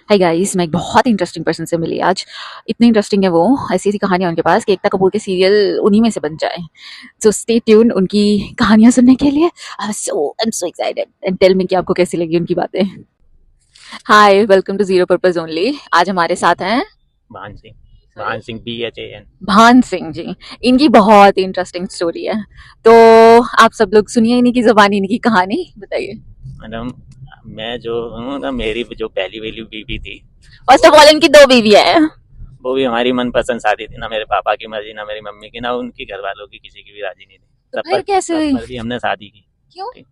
Hi guys, मैं एक बहुत इंटरेस्टिंग पर्सन से मिली आज। इतनी इंटरेस्टिंग है वो, ऐसी ऐसी कहानियां उनके पास कि एकता कपूर के सीरियल उन्हीं में से बन जाए। सो स्टे ट्यून उनकी कहानियां सुनने के लिए। I am so excited and tell me कि आपको कैसी लगी उनकी बातें। Hi, welcome to zero purpose only. आज हमारे साथ हैं भान सिंह। Sorry? भान सिंह BHAN। भान सिंह जी। इनकी बहुत इंटरेस्टिंग स्टोरी है, तो आप सब लोग सुनिए इन्हीं की जुबानी, इनकी कहानी बताइए। मैडम, मैं जो हूँ ना, मेरी जो पहली वाली बीवी थी फर्स्ट ऑफ वो ऑल इनकी दो बीवियां हैं। वो भी हमारी मनपसंद शादी थी। ना मेरे पापा की मर्जी, ना मेरी मम्मी की, ना उनकी घर वालों की, किसी की भी राजी नहीं थी। तो तब फिर पर कैसे तब हुई? पर भी हमने शादी की। क्यों? ठीक।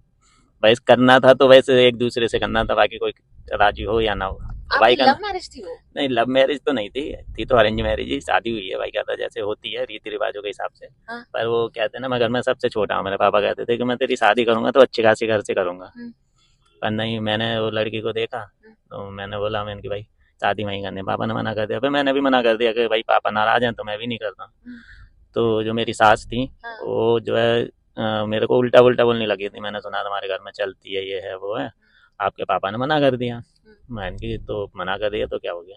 वैसे करना था तो वैसे एक दूसरे से करना था, बाकी कोई राजी हो या ना हो। और भाई आपकी का लव मैरिज थी वो? नहीं, लव मैरिज तो नहीं थी तो अरेंज मैरिज ही शादी हुई है। भाई कहता जैसे होती है रीति रिवाजों के हिसाब से। हाँ। पर वो कहते हैं ना, मैं घर में सबसे छोटा हूँ। मेरे पापा कहते थे कि मैं तेरी शादी करूंगा तो अच्छी खासी घर से करूंगा। पर नहीं, मैंने वो लड़की को देखा तो मैंने बोला, मैंने कि भाई शादी वहीं करनी। पापा ने मना कर दिया। फिर मैंने भी मना कर दिया कि भाई पापा नाराज हैं तो मैं भी नहीं करता। तो जो मेरी सास थी, वो जो है मेरे को उल्टा उल्टा बोलने लगी थी। मैंने सुना तुम्हारे घर में चलती है, ये है वो है, आपके पापा ने मना कर दिया। मैंने कि तो मना कर दिया तो क्या हो गया?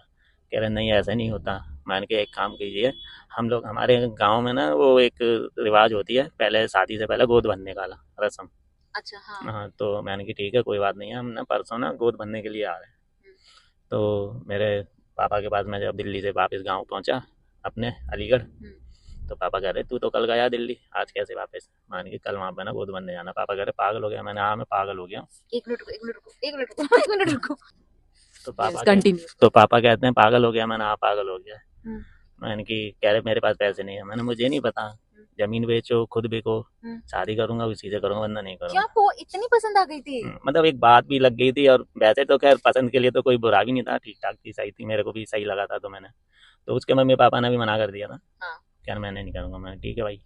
कह रहे नहीं, ऐसा नहीं होता। मैंने कि एक काम कीजिए, हम लोग हमारे गांव में ना वो एक रिवाज होती है, पहले शादी से पहले गोद भरने का रस्म। अच्छा, हाँ। हाँ, तो मैंने कि ठीक है, कोई बात नहीं है, हम ना परसों ना गोद भरने के लिए आ रहे हैं। तो मेरे पापा के पास मैं जब दिल्ली से वापस गांव पहुंचा अपने अलीगढ़, तो पापा कह रहे तू तो कल गया दिल्ली, आज कैसे वापस? मान के कल वहाँ पे ना गोद भरने जाना। पापा कह रहे पागल हो गया? मैंने हाँ, मैं पागल हो गया। एक मिनट रुको, एक मिनट रुको, एक मिनट रुको, एक मिनट रुको। तो यस, कंटिन्यू। तो पापा कहते हैं पागल हो गया? मैंने हाँ, पागल हो गया। मैंने कि कह रहे मेरे पास पैसे नहीं है। मैंने मुझे नहीं पता, जमीन बेचो, खुद बिको, शादी करूंगा उसी से करूंगा, वरना नहीं क्या करूंगा। आपको इतनी पसंद आ गई थी? मतलब एक बात भी लग गई थी। और वैसे तो खैर पसंद के लिए तो कोई बुरा भी नहीं था, ठीक ठाक थी, सही थी, मेरे को भी सही लगा था। तो मैंने तो उसके मम्मी पापा ने भी मना कर दिया था। हाँ। क्या मैंने नहीं करूँगा। मैं ठीक है भाई।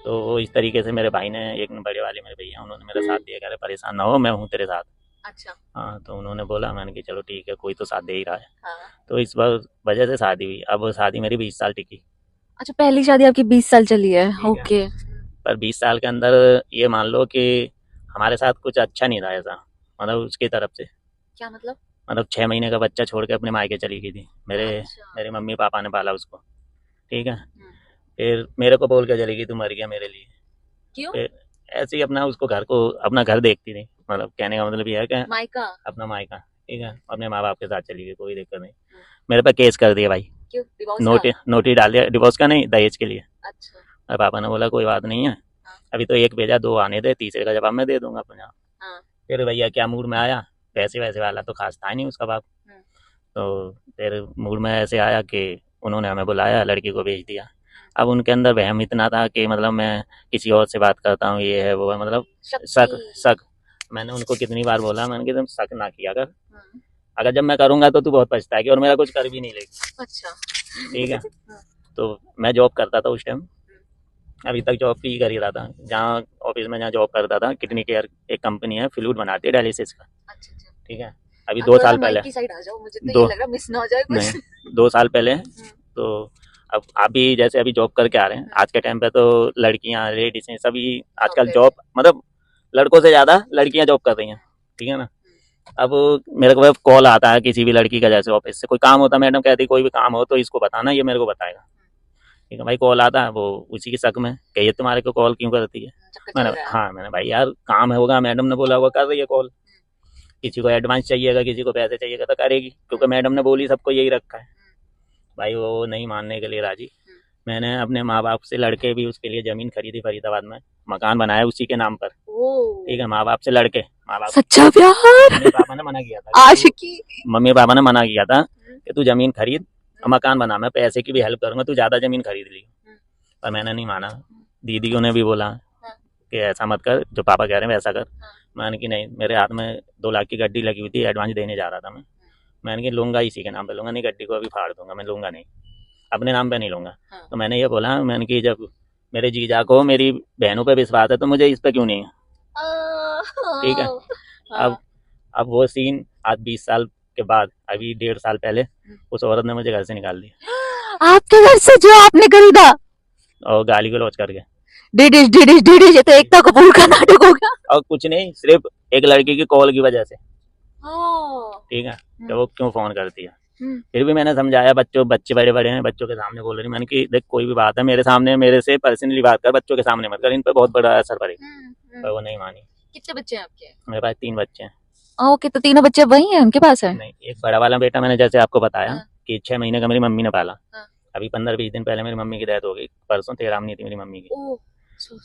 तो वो इस तरीके से मेरे भाई ने, एक बड़े वाले मेरे भैया, उन्होंने मेरा साथ दिया। कह रहे परेशान ना हो, मैं हूँ तेरे साथ। अच्छा। हाँ, तो उन्होंने बोला, मैंने कि चलो ठीक है, कोई तो साथ दे ही रहा है। हाँ। तो इस बार वजह से शादी हुई। अब शादी मेरी 20 साल टिकी। अच्छा, पहली शादी आपकी 20 साल चली है? ठीक है। ओके। पर 20 साल के अंदर ये मान लो कि हमारे साथ कुछ अच्छा नहीं था ऐसा, मतलब उसकी तरफ से। क्या मतलब? मतलब 6 महीने का बच्चा छोड़ के अपने मायके चली गई थी। अच्छा। मेरे मम्मी पापा ने पाला उसको। ठीक है। हम्म। फिर मेरे को बोल के चली गई, तू मर गया मेरे लिए। क्यों? फिर ऐसे ही अपना उसको घर को अपना घर देखती थी। मतलब कहने का मतलब ये है कि मायका? अपना मायका। ठीक है, अपने माँ बाप के साथ चली गई, कोई दिक्कत नहीं। मेरे पे केस कर दिया भाई। क्यों? डिवोर्स का? नोटिस डाल दिया, डिवोर्स का नहीं, दहेज के लिए। अच्छा। और पापा ने बोला कोई बात नहीं है, हाँ। अभी तो एक भेजा, दो आने दे, तीसरे का जवाब मैं दे दूंगा अपने आप। हाँ। फिर भैया क्या मूड में आया, पैसे वैसे वाला तो खास था नहीं उसका बाप। तो फिर मूड में ऐसे आया कि उन्होंने हमें बुलाया, लड़की को भेज दिया। अब उनके अंदर वहम इतना था कि मतलब मैं किसी और से बात करता हूँ, ये है वो है, मतलब शक शक। मैंने उनको कितनी बार बोला, मैंने कि तुम शक ना किया कर, अगर जब मैं करूंगा तो तू बहुत पछताएगी, और मेरा कुछ कर भी नहीं लेगी। अच्छा। ठीक है। तो मैं जॉब करता था उस टाइम, अभी तक जॉब ही कर ही रहा था। जहाँ ऑफिस में जहाँ जॉब करता था, किडनी केयर एक कंपनी है, फ्लूइड बनाती है डायलिसिस का। अच्छा, अच्छा। ठीक है। अभी आप दो थोड़ा सा साल पहले, माइक की साइड आ जाओ, मुझे तो ये दो लग रहा मिस ना हो जाए कुछ। नहीं 2 साल पहले। तो अब अभी जैसे अभी जॉब करके आ रहे हैं, आज के टाइम पे तो लड़कियां लेडीज हैं सभी आजकल जॉब, मतलब लड़कों से ज़्यादा लड़कियां जॉब कर रही हैं। ठीक है ना। अब मेरे को कॉल आता है किसी भी लड़की का, जैसे ऑफिस से कोई काम होता है, मैडम कहती कोई भी काम हो तो इसको बताना, ये मेरे को बताएगा। ठीक है भाई, कॉल आता है, वो उसी की शक में कहिए तुम्हारे को कॉल क्यों करती है। मैंने हाँ, मैंने भाई यार काम है होगा, मैडम ने बोला होगा कर रही है कॉल। किसी को एडवांस चाहिएगा, किसी को पैसे चाहिएगा तो करेगी, क्योंकि मैडम ने बोली सबको यही रखा है। भाई वो नहीं मानने के लिए राजी। मैंने अपने माँ बाप से लड़के भी उसके लिए ज़मीन खरीदी फरीदाबाद में, मकान बनाया उसी के नाम पर। ठीक है, माँ बाप से लड़के, माँ बाप सच्चा प्यार। मम्मी पापा ने मना किया था, आशिकी। मम्मी पापा ने मना किया था कि तू ज़मीन खरीद और मकान बना, मैं पैसे की भी हेल्प करूँगा, तू ज़्यादा ज़मीन खरीद ली। पर मैंने नहीं माना। दीदियों ने भी बोला कि ऐसा मत कर, जो पापा कह रहे हैं वैसा कर। मैंने कि नहीं, मेरे हाथ में 2 लाख की गड्डी लगी हुई थी, एडवांस देने जा रहा था मैं। मैंने कि लूँगा इसी के नाम पे लूँगा, नहीं गड्डी को अभी फाड़ दूंगा, मैं लूँगा नहीं, अपने नाम पे नहीं लूँगा। तो मैंने ये बोला, मैंने कि जब मेरे जीजा को मेरी बहनों पे विश्वास है तो मुझे इस पे क्यों नहीं है। ठीक है। अब वो सीन आज 20 साल के बाद, अभी 1.5 साल पहले उस औरत ने मुझे घर से निकाल दिया, आपके घर से जो आपने खरीदा? और गाली गलौज करके। डिडिश डिडिश डिडिश, ये तो एकता कपूर का नाटक हो गया। और कुछ नहीं, सिर्फ एक लड़की की कॉल की वजह से। ठीक है, कि वो क्यों फोन करती है। फिर भी मैंने समझाया, बच्चे बड़े बड़े हैं, बच्चों के सामने बोल रही, मैंने कि देख कोई भी बात है मेरे सामने, मेरे से पर्सनली बात कर, बच्चों के सामने मत कर, इन पे बहुत बड़ा असर पड़ेगा। पर वो नहीं मानी। कितने बच्चे हैं आपके? मेरे पास 3 बच्चे हैं। ओके, तो तीनों बच्चे वही हैं, उनके पास है? नहीं, एक बड़ा वाला बेटा मैंने जैसे आपको बताया हाँ। कि 6 महीने का मेरी मम्मी ने पाला। हाँ। अभी 15-20 दिन पहले मेरी मम्मी की डेथ हो गई, परसों 13 थी मेरी मम्मी की। ओह,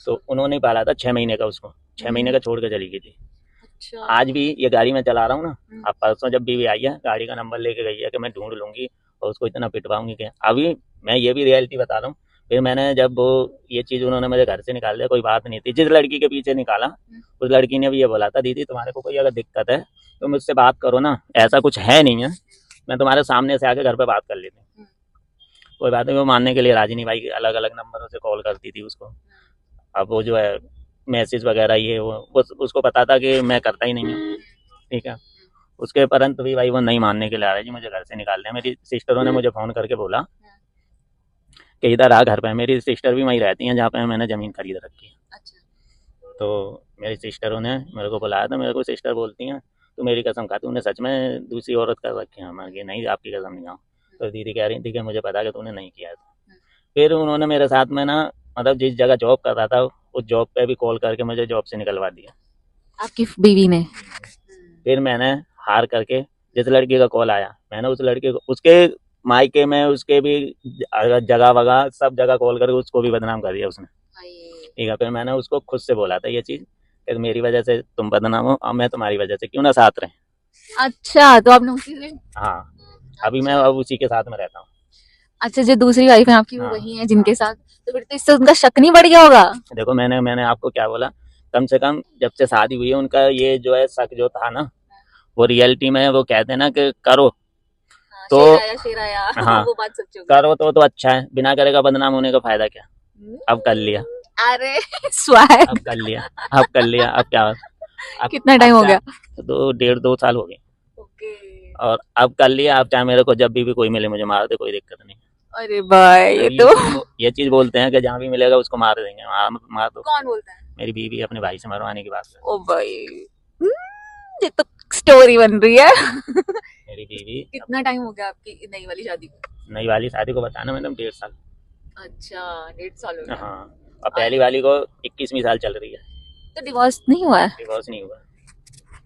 तो उन्होंने ही पाला था 6 महीने का उसको, 6 महीने का छोड़ के चली गई थी। अच्छा। आज भी ये गाड़ी में चला रहा हूँ ना, अब परसों जब बीवी आई है, गाड़ी का नंबर लेके गई है कि मैं ढूंढ लूंगी और उसको इतना पिटवाऊंगी कि अभी मैं ये भी रियलिटी बता रहा हूँ। फिर मैंने जब वो ये चीज़ उन्होंने मुझे घर से निकाल दिया, कोई बात नहीं थी, जिस लड़की के पीछे निकाला उस लड़की ने भी ये बोला था, दीदी तुम्हारे को कोई अगर दिक्कत है तो मुझसे बात करो ना, ऐसा कुछ है नहीं है, मैं तुम्हारे सामने से आके घर पे बात कर लेती हूँ। कोई बात नहीं, वो मानने के लिए राजी नहीं भाई, अलग अलग नंबरों से कॉल करती थी उसको। अब वो जो है मैसेज वगैरह ये वो उसको पता था कि मैं करता ही नहीं हूँ, ठीक है। उसके परंतु भी भाई वो नहीं मानने के लिए आ रहा जी, मुझे घर से निकाल दिया। मेरी सिस्टरों ने मुझे फ़ोन करके बोला कि इधर आ घर पे। मेरी सिस्टर भी वहीं रहती हैं जहाँ पे मैंने ज़मीन खरीद रखी है। अच्छा। तो मेरी सिस्टरों ने मेरे को बुलाया था, मेरे को सिस्टर बोलती हैं तू मेरी कसम खा, तूने सच में दूसरी औरत कर रखी है? मैंने कहा नहीं, आपकी कसम नहीं खाऊँ। तो दीदी कह रही थी कि मुझे पता कि तूने नहीं किया था। फिर उन्होंने मेरे साथ में ना, मतलब जिस जगह जॉब कर रहा था उस जॉब पे भी कॉल करके मुझे जॉब से निकलवा दिया आपकी बीवी ने? फिर मैंने हार करके, जिस लड़की का कॉल आया मैंने उस लड़के को, उसके मायके में उसके भी जगह वगह सब जगह कॉल करके उसको भी बदनाम कर दिया उसने, ठीक है। फिर मैंने उसको खुद से बोला था ये चीज़ कि मेरी वजह से तुम बदनाम हो, अब मैं तुम्हारी वजह से क्यों ना साथ रहें। अच्छा, तो आपने उसी से? हाँ, अभी मैं अब उसी के साथ में रहता हूँ। अच्छा, जो दूसरी वाइफ है आपकी वो हाँ। वही है जिनके साथ? तो फिर तो इससे उनका शक नहीं बढ़ गया होगा? देखो मैंने आपको क्या बोला, कम से कम जब से शादी हुई है उनका ये जो है शक जो था ना, वो रियलिटी में वो कहते हैं ना कि करो तो शेर आया हाँ, वो बात सच हो गई। करो तो अच्छा है, बिना करेगा बदनाम होने का फायदा क्या। अब कर लिया, अरे स्वैग। अब कर लिया, अब कर लिया, अब क्या। अब कितना टाइम हो गया? तो 1.5-2 साल हो गए ओके। और अब कर लिया। अब चाहे मेरे को जब भी कोई मिले मुझे मार दे, कोई दिक्कत नहीं। अरे भाई, ये तो ये चीज बोलते हैं कि जहाँ भी मिलेगा उसको मार देंगे, मार दो। कौन बोलता है? मेरी बीवी अपने भाई से मरवाने की बात कर। ओ भाई, ये तो स्टोरी बन रही है। मेरी बीवी कितना टाइम हो गया आपकी नई वाली शादी को? नई वाली शादी को बताना मैडम 1.5 साल। अच्छा, 1.5 साल हो गया। हाँ, और पहली वाली को 21वीं साल चल रही है। तो डिवोर्स नहीं हुआ है? डिवोर्स नहीं हुआ।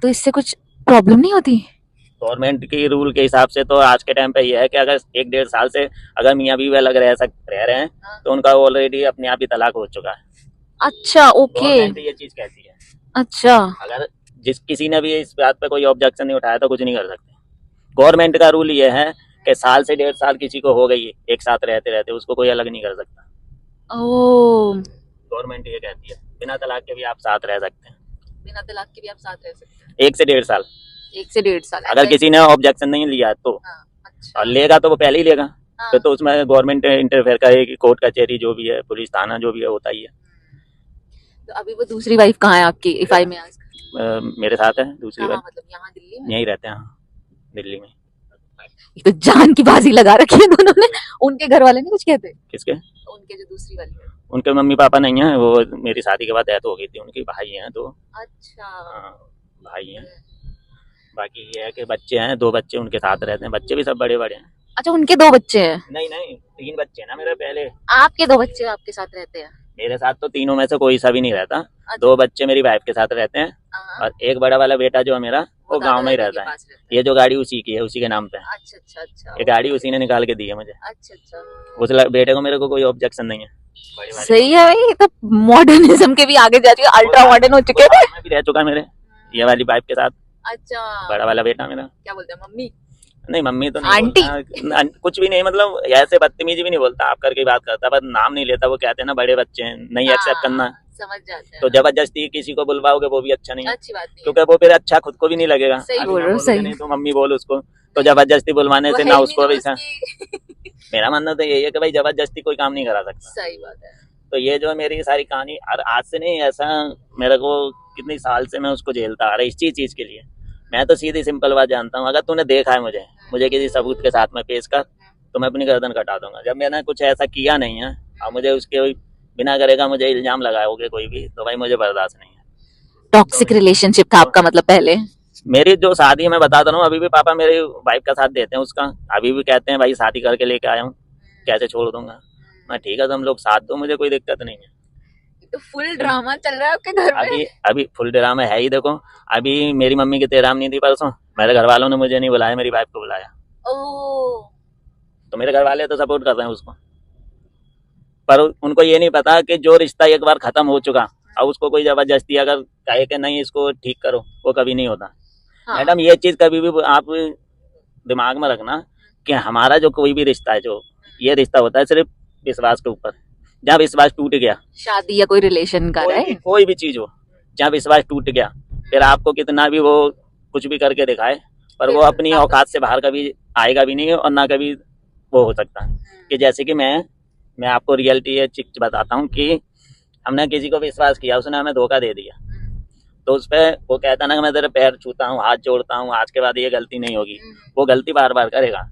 तो इससे कुछ प्रॉब्लम नहीं होती? गवर्नमेंट की रूल के हिसाब से तो आज के टाइम पे ये है कि अगर 1-1.5 साल से अगर मियाँ बीवी अलग रह रहे हैं तो उनका ऑलरेडी अपने आप ही तलाक हो चुका है। अच्छा, ओके। गवर्नमेंट ये चीज कहती है। अच्छा, अगर किसी ने भी इस बात पे कोई ऑब्जेक्शन नहीं उठाया तो कुछ नहीं कर सकते। गवर्नमेंट का रूल ये है कि साल से 1.5 साल किसी को हो गई एक साथ रहते रहते, उसको कोई अलग नहीं कर सकता। ओ, गवर्नमेंट ये कहती है बिना तलाक के भी आप साथ रह सकते हैं। बिना तलाक के भी आप साथ रह सकते हैं? 1 से 1.5 साल। 1 से 1.5 साल अगर किसी ने ऑब्जेक्शन नहीं लिया तो, अच्छा। और लेगा तो वो पहले ही लेगा। हाँ। तो उसमें गवर्नमेंट इंटरफेयर करेगी, कोर्ट कचहरी जो भी है, पुलिस थाना जो भी है होता ही है। तो अभी वो दूसरी वाइफ कहाँ है आपकी, इफ आई में आस्क? मेरे साथ है दूसरी बार, मतलब यहाँ दिल्ली में? यहीं रहते हैं। हाँ, दिल्ली में। ये तो जान की बाजी लगा रखी है दोनों ने। उनके घर वाले नहीं कुछ कहते? किसके? उनके जो दूसरी वाली है। उनके मम्मी पापा नहीं है, वो मेरी शादी के बाद डेथ हो गई थी उनकी। भाई हैं 2। अच्छा। हाँ, भाई हैं। बाकी ये है कि बच्चे हैं, 2 बच्चे उनके साथ रहते हैं, बच्चे भी सब बड़े बड़े हैं। अच्छा, उनके 2 बच्चे हैं? नहीं 3 बच्चे हैं ना मेरे पहले। आपके 2 बच्चे आपके साथ रहते हैं? मेरे साथ तो तीनों में से कोई सा भी नहीं रहता। अच्छा। 2 बच्चे मेरी वाइफ के साथ रहते हैं और एक बड़ा वाला बेटा जो है मेरा वो गांव में ही रहता है। ये जो गाड़ी उसी की है, उसी के नाम पे है। अच्छा अच्छा अच्छा। ये गाड़ी उसी ने निकाल के दी है मुझे। अच्छा अच्छा। उस बेटे को मेरे को कोई ऑब्जेक्शन नहीं है। सही है भाई, ये तो मॉडर्निज्म के भी आगे जा चुके, अल्ट्रा मॉडर्न हो चुके हैं। मैं भी रह चुका मेरे ये वाली वाइफ के साथ। अच्छा। बड़ा वाला बेटा मेरा। क्या बोलते हैं, मम्मी? नहीं, मम्मी तो नहीं आंटी? बोलता, कुछ भी नहीं, मतलब ऐसे बदतमीजी भी नहीं बोलता, आप करके बात करता, पर नाम नहीं लेता। वो कहते हैं ना बड़े बच्चे हैं, नहीं एक्सेप्ट करना। समझ जाते हैं। तो जबरदस्ती किसी को बुलवाओगे वो भी अच्छा नहीं है, अच्छी बात नहीं, क्योंकि वो फिर अच्छा खुद को भी नहीं लगेगा। सही बोल रहे हो, सही। नहीं तो मम्मी बोल उसको, तो जबरदस्ती बुलवाने से ना उसको वैसा। मेरा मानना तो यही है कि भाई जबरदस्ती कोई काम नहीं करा सकता। सही बात है। तो ये जो मेरी सारी कहानी, और आज से नहीं, ऐसा मेरे को कितनी साल से मैं उसको झेलता आ रहा इस चीज के लिए। मैं तो सीधी सिंपल बात जानता हूँ, अगर तूने देखा है मुझे किसी सबूत के साथ में पेश कर तो मैं अपनी गर्दन कटा दूंगा। जब मैंने कुछ ऐसा किया नहीं है और मुझे उसके बिना करेगा मुझे इल्जाम लगाओगे कोई भी, तो भाई मुझे बर्दाश्त नहीं है। टॉक्सिक रिलेशनशिप था आपका मतलब पहले? मेरी जो शादी है मैं बताता हूँ, अभी भी पापा मेरे वाइफ का साथ देते हैं उसका, अभी भी कहते हैं भाई शादी करके लेके आया हूँ, कैसे छोड़ दूंगा। मैं ठीक है तुम लोग साथ दो, मुझे कोई दिक्कत नहीं है। तो फुल ड्रामा चल रहा है आपके घर में। अभी अभी फुल ड्रामा है ही। देखो अभी मेरी मम्मी की तेराम नहीं थी परसों, मेरे घर वालों ने मुझे नहीं बुलाया, मेरी वाइफ को बुलाया। ओह, तो मेरे घर वाले तो सपोर्ट कर रहे हैं उसको, पर उनको ये नहीं पता कि जो रिश्ता एक बार खत्म हो चुका, अब उसको कोई जबरदस्ती अगर कहे कि नहीं इसको ठीक करो, वो कभी नहीं होता। हाँ। मैडम ये चीज कभी भी आप दिमाग में रखना कि हमारा जो कोई भी रिश्ता है, जो ये रिश्ता होता है सिर्फ विश्वास के ऊपर। जहाँ विश्वास टूट गया, शादी या कोई रिलेशन का है, कोई भी चीज हो, जहाँ विश्वास टूट गया, फिर आपको कितना भी वो कुछ भी करके दिखाए, पर वो अपनी औकात से बाहर कभी आएगा भी नहीं, और ना कभी वो हो सकता है। कि जैसे कि मैं आपको रियलिटी ये चीज बताता हूँ कि हमने किसी को विश्वास किया, उसने हमें धोखा दे दिया, तो उस पर वो कहता ना कि मैं तेरे पैर छूता हूँ, हाथ जोड़ता हूँ, आज के बाद ये गलती नहीं होगी। वो गलती बार बार करेगा,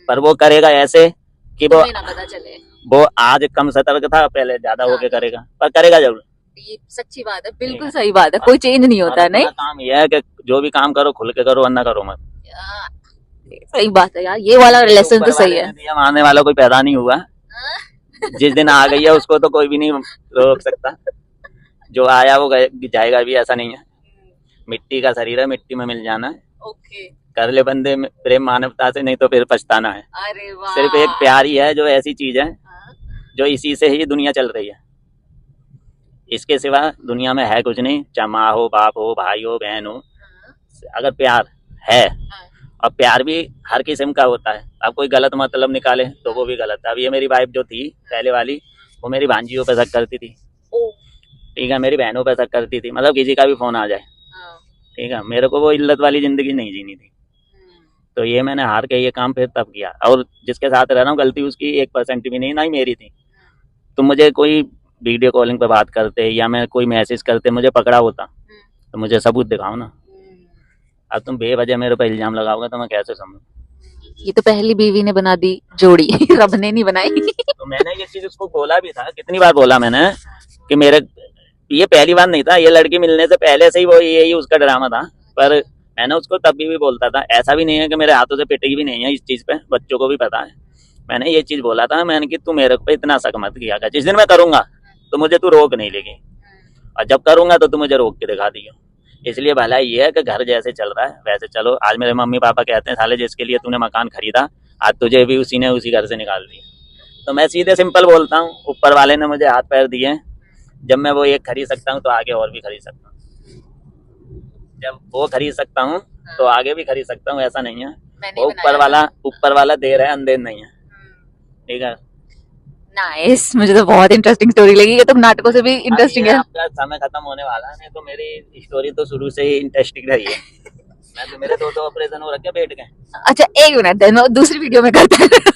पर वो करेगा ऐसे कि वो ना पता चले। वो आज कम सतर्क था, पहले ज्यादा होके करेगा, पर करेगा जरूर। ये सच्ची बात है, बिल्कुल सही बात है, कोई चेंज नहीं होता। नहीं, काम यह है कि जो भी काम करो खुल के करो, वरना करो मत। सही बात है यार, ये वाला लेसन तो सही है। आने वाला कोई पैदा नहीं हुआ, जिस दिन आ गई है उसको तो कोई भी नहीं रोक सकता, जो आया वो जाएगा भी, ऐसा नहीं है। मिट्टी का शरीर है, मिट्टी में मिल जाना है। ओके, कर ले बंदे में प्रेम मानवता से, नहीं तो फिर पछताना है। अरे वाह, सिर्फ एक प्यार ही है जो ऐसी चीज है जो इसी से ही दुनिया चल रही है, इसके सिवा दुनिया में है कुछ नहीं। चाहे माँ हो, बाप हो, भाई हो, बहन हो, अगर प्यार है, और प्यार भी हर किस्म का होता है। अब कोई गलत मतलब निकाले तो वो भी गलत है। अब ये मेरी वाइफ जो थी पहले वाली, वो मेरी भांजियों पे शक करती थी, ठीक है, मेरी बहनों पे शक करती थी, मतलब किसी का भी फोन आ जाए, ठीक है। मेरे को वो इल्लत वाली जिंदगी नहीं जीनी थी, तो ये मैंने हार के ये काम फिर तब किया। और जिसके साथ रह रहा हूँ गलती उसकी 1% भी नहीं, ना ही मेरी थी। तो मुझे कोई वीडियो कॉलिंग पे बात करते या मैं कोई मैसेज करते मुझे पकड़ा होता, तो मुझे सबूत दिखाओ ना। अब तुम बेवजह मेरे पे इल्जाम लगाओगे तो मैं कैसे समझूं? ये तो पहली बीवी ने बना दी जोड़ी, रब ने नहीं बनाई। तो मैंने ये चीज उसको बोला भी था, कितनी बार बोला मैंने कि मेरे, ये पहली बार नहीं था, ये लड़की मिलने से पहले से ही वो यही उसका ड्रामा था। पर मैंने उसको तब भी बोलता था, ऐसा भी नहीं है कि मेरे हाथों से पिटेगी भी नहीं है इस चीज पे, बच्चों को भी पता है। मैंने ये चीज बोला था, मैंने कि तू मेरे पे इतना शक मत किया कर, जिस दिन मैं करूंगा तो मुझे तू रोक नहीं लेगी, और जब करूंगा तो तू मुझे रोक के दिखा दियो। इसलिए भला ये है कि घर जैसे चल रहा है वैसे चलो। आज मेरे मम्मी पापा कहते हैं साले जिसके लिए तूने मकान खरीदा, आज तुझे भी उसी ने उसी घर से निकाल दिया। तो मैं सीधे सिंपल बोलता हूँ, ऊपर वाले ने मुझे हाथ पैर दिए, जब मैं वो एक खरीद सकता हूँ तो आगे और भी खरीद सकता हूँ। जब वो खरीद सकता हूँ तो आगे भी खरीद सकता हूँ, ऐसा नहीं है। वो ऊपर वाला दे रहा है, अंधेर नहीं है, ठीक है। नाइस, मुझे तो बहुत इंटरेस्टिंग स्टोरी लगी। ये तो नाटकों से भी इंटरेस्टिंग है। आपका समय खत्म होने वाला है, नहीं तो मेरी स्टोरी तो शुरू से ही इंटरेस्टिंग रही है। मैं तो, मेरे 2 ऑपरेशन हो रखे पेट के। अच्छा, एक मिनट, दूसरी वीडियो में करते हैं।